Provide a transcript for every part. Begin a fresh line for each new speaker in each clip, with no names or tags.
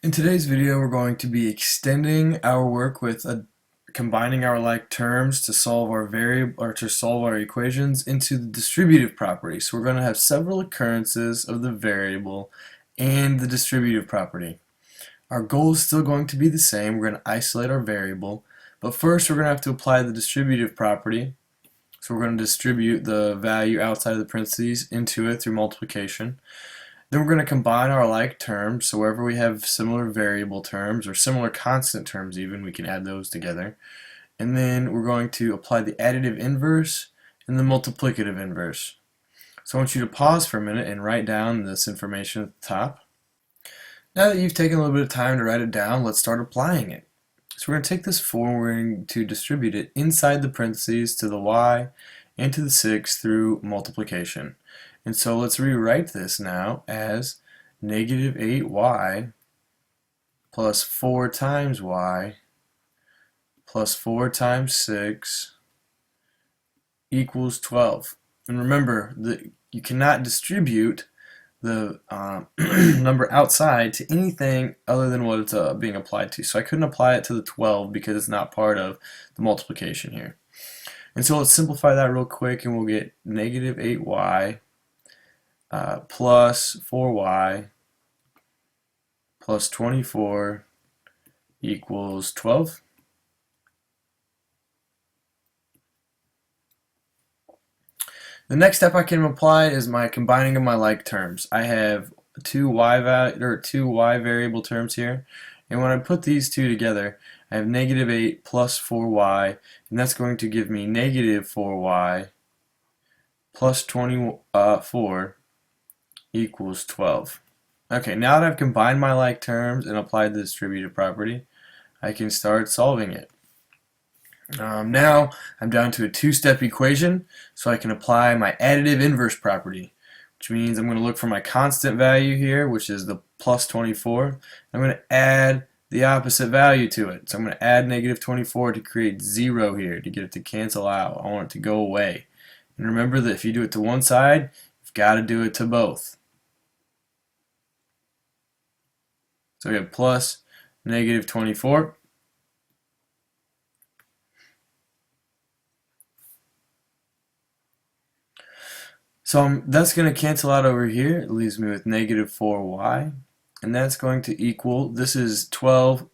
In today's video, we're going to be extending our work with combining our like terms to solve our variable or to solve our equations into the distributive property. So we're going to have several occurrences of the variable and the distributive property. Our goal is still going to be the same. We're going to isolate our variable, but first we're going to have to apply the distributive property. So we're going to distribute the value outside of the parentheses into it through multiplication. Then we're going to combine our like terms, so wherever we have similar variable terms or similar constant terms even, we can add those together. And then we're going to apply the additive inverse and the multiplicative inverse. So I want you to pause for a minute and write down this information at the top. Now that you've taken a little bit of time to write it down, let's start applying it. So we're going to take this 4 and we're going to distribute it inside the parentheses to the y and to the 6 through multiplication. And so let's rewrite this now as negative 8y plus 4 times y plus 4 times 6 equals 12. And remember that you cannot distribute the number outside to anything other than what it's being applied to. So I couldn't apply it to the 12 because it's not part of the multiplication here. And so let's simplify that real quick and we'll get negative 8y plus 4y plus 24 equals 12. The next step I can apply is my combining of my like terms. I have two y variable terms here, and when I put these two together, I have negative 8 plus 4y, and that's going to give me negative 4y plus 24 equals 12. Okay, now that I've combined my like terms and applied the distributive property, I can start solving it. Now I'm down to a two-step equation, so I can apply my additive inverse property, which means I'm going to look for my constant value here, which is the plus 24. I'm going to add the opposite value to it. So I'm going to add negative 24 to create 0 here, to get it to cancel out. I want it to go away. And remember that if you do it to one side, you've got to do it to both. So we have plus negative 24. So that's going to cancel out over here. It leaves me with negative 4y. And that's going to equal, this is 12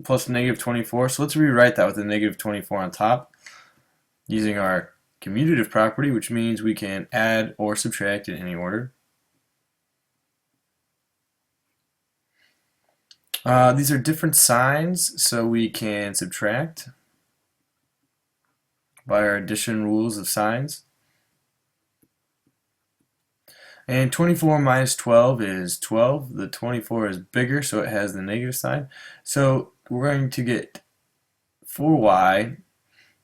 plus negative 24. So let's rewrite that with a negative 24 on top using our commutative property, which means we can add or subtract in any order. These are different signs, so we can subtract by our addition rules of signs. And 24 minus 12 is 12. The 24 is bigger, so it has the negative sign. So we're going to get 4y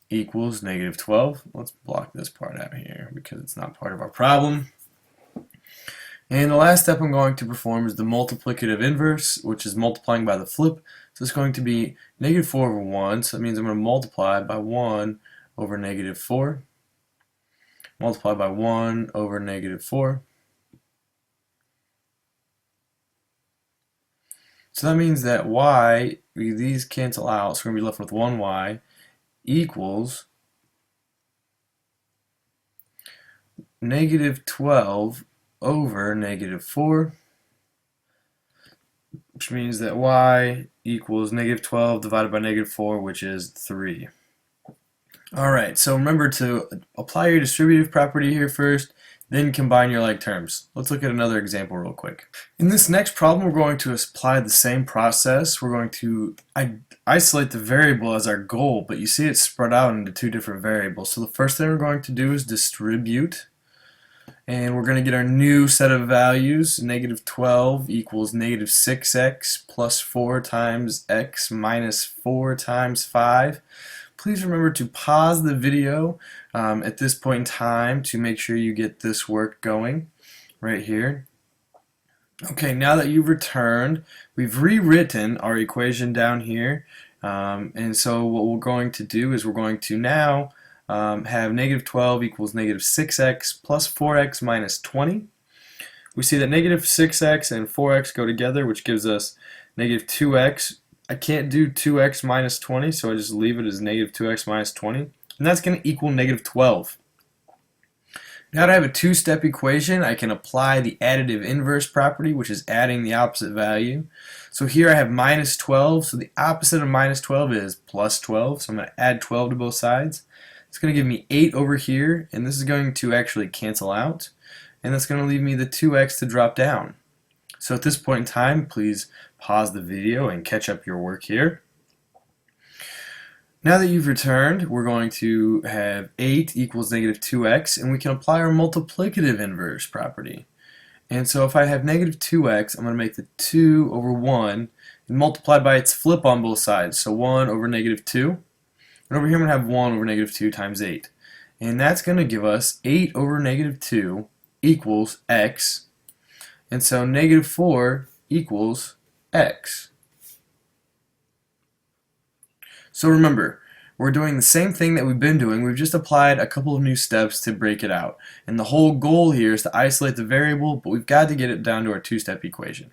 equals negative 12. Let's block this part out here because it's not part of our problem. And the last step I'm going to perform is the multiplicative inverse, which is multiplying by the flip. So it's going to be negative 4 over 1, so that means I'm going to multiply by 1 over negative 4. Multiply by 1 over negative 4. So that means that y, these cancel out, so we're going to be left with 1y equals negative 12 over negative 4, which means that y equals negative 12 divided by negative 4, which is 3. Alright, so remember to apply your distributive property here first, then combine your like terms. Let's look at another example real quick. In this next problem, we're going to apply the same process. We're going to isolate the variable as our goal, but you see it's spread out into two different variables. So the first thing we're going to do is distribute. And we're going to get our new set of values. Negative 12 equals negative 6x plus 4 times x minus 4 times 5. Please remember to pause the video at this point in time to make sure you get this work going right here. Okay, now that you've returned, we've rewritten our equation down here. And so what we're going to do is we're going to now have negative 12 equals negative 6x plus 4x minus 20. We see that negative 6x and 4x go together, which gives us Negative 2x, I can't do 2x minus 20, so I just leave it as negative 2x minus 20. And that's going to equal negative 12. Now that I have a two-step equation, I can apply the additive inverse property, which is adding the opposite value. So here I have minus 12, so the opposite of minus 12 is plus 12, so I'm going to add 12 to both sides. It's going to give me 8 over here, and this is going to actually cancel out, and that's going to leave me the 2x to drop down. So at this point in time, please pause the video and catch up your work here. Now that you've returned, we're going to have 8 equals negative 2x, and we can apply our multiplicative inverse property. And so if I have negative 2x, I'm going to make the 2 over 1 and multiply by its flip on both sides. So 1 over negative 2. And over here I'm going to have 1 over negative 2 times 8. And that's going to give us 8 over negative 2 equals x. And so negative 4 equals x. So remember, we're doing the same thing that we've been doing. We've just applied a couple of new steps to break it out. And the whole goal here is to isolate the variable, but we've got to get it down to our two-step equation.